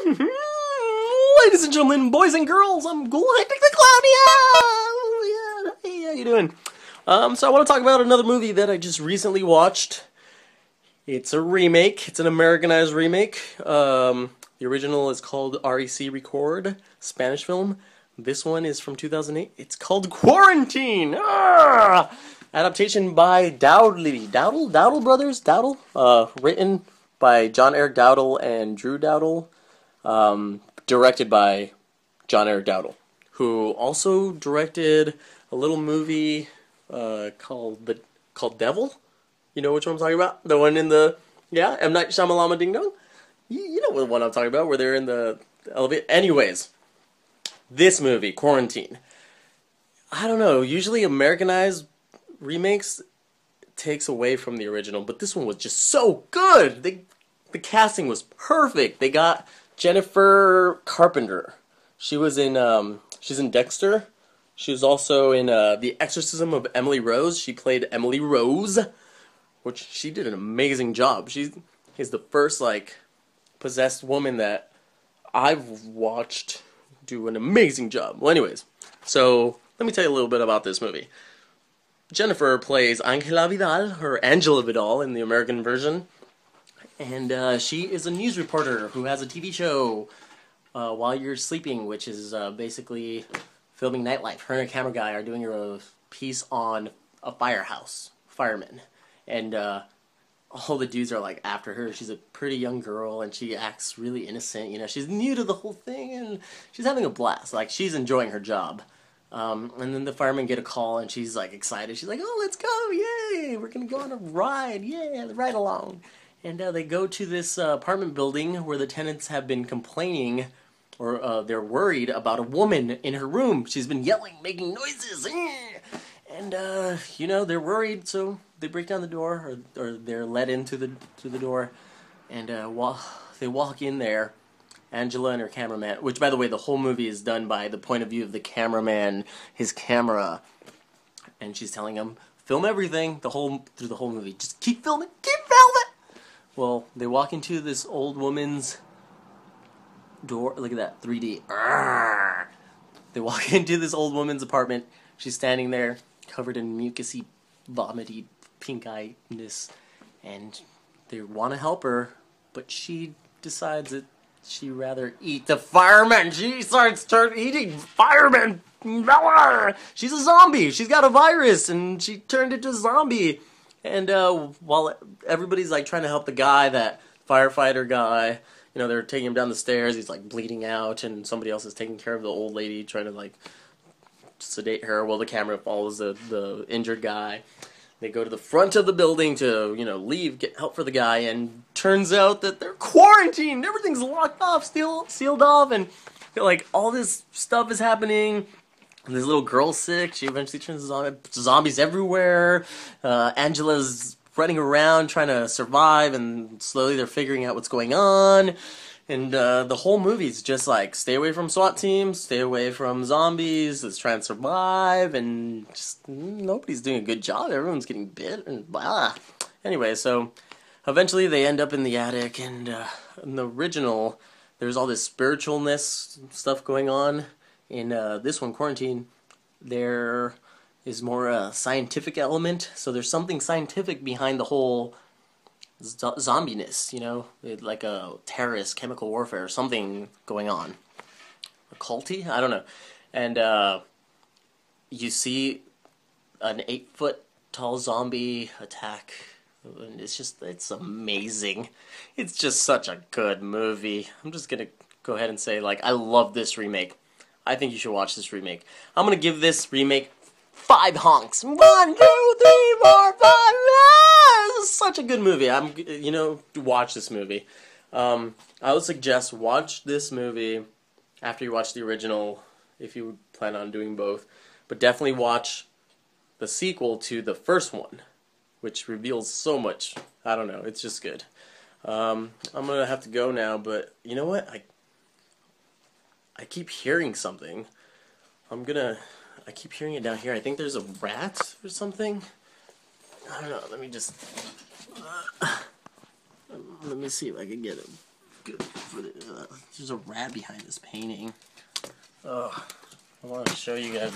Ladies and gentlemen, boys and girls, I'm Galactic the Clown. Yeah, hey, how you doing? So I want to talk about another movie that I just recently watched. It's a remake. It's an Americanized remake. The original is called REC Record, Spanish film. This one is from 2008. It's called Quarantine. Adaptation by Dowdle Brothers. Written by John Eric Dowdle and Drew Dowdle. Directed by John Eric Dowdle, who also directed a little movie called Devil. You know which one I'm talking about? The one in the M. Night Shyamalan Ding Dong. You know what one I'm talking about, where they're in the elevator. Anyways, this movie, Quarantine. I don't know. Usually Americanized remakes takes away from the original, but this one was just so good. The casting was perfect. They got Jennifer Carpenter. She was in she's in Dexter. She was also in The Exorcism of Emily Rose. She played Emily Rose, which she did an amazing job. She's the first possessed woman that I've watched do an amazing job. Well, anyways, so let me tell you a little bit about this movie. Jennifer plays Angela Vidal, or Angela Vidal in the American version. And she is a news reporter who has a TV show, While You're Sleeping, which is basically filming nightlife. Her and a camera guy are doing a piece on a firemen. And all the dudes are after her. She's a pretty young girl and she acts really innocent. You know, she's new to the whole thing and she's having a blast. She's enjoying her job. And then the firemen get a call and she's excited. She's like, oh, let's go, yay! We're gonna go on a ride, yeah, ride along. And they go to this apartment building where the tenants have been complaining, or they're worried about a woman in her room. She's been yelling, making noises. And, they're worried, so they break down the door, or they're let into the door. And while they walk in there, Angela and her cameraman, which, by the way, the whole movie is done by the point of view of the cameraman, his camera. And she's telling him, film everything through the whole movie. Just keep filming, keep filming! Well, they walk into this old woman's door. Look at that, 3D. Arrgh. They walk into this old woman's apartment. She's standing there, covered in mucusy, vomity, pink-eyedness. And they want to help her, but she decides that she'd rather eat the firemen. She starts eating firemen. She's a zombie. She's got a virus, and she turned into a zombie. And while everybody's trying to help the guy, that firefighter guy, they're taking him down the stairs. He's bleeding out, and somebody else is taking care of the old lady, trying to sedate her while the camera follows the injured guy. They go to the front of the building to leave, get help for the guy, and turns out that they're quarantined. Everything's locked off, sealed off, and all this stuff is happening. And this little girl's sick. She eventually turns zombie. Zombies everywhere. Angela's running around trying to survive, and slowly they're figuring out what's going on. And the whole movie's just stay away from SWAT teams, stay away from zombies, let's try and survive, and just nobody's doing a good job. Everyone's getting bit, and blah. Anyway, so eventually they end up in the attic, and in the original, there's all this spiritualness stuff going on. In this one, Quarantine, there is more a scientific element. So there's something scientific behind the whole zombiness, like a terrorist, chemical warfare, something going on. Occulty? I don't know. And you see an 8-foot-tall zombie attack. And it's amazing. It's just such a good movie. I'm just going to go ahead and say, I love this remake. I think you should watch this remake. I'm going to give this remake 5 honks. 1, 2, 3, 4, 5. This is such a good movie. Watch this movie. I would suggest watch this movie after you watch the original, if you plan on doing both. But definitely watch the sequel to the first one, which reveals so much. I don't know. It's just good. I'm going to have to go now, but you know what? I keep hearing something. I keep hearing it down here. I think there's a rat or something. I don't know. Let me just... let me see if I can get a good footage. there's a rat behind this painting. Ugh. I want to show you guys.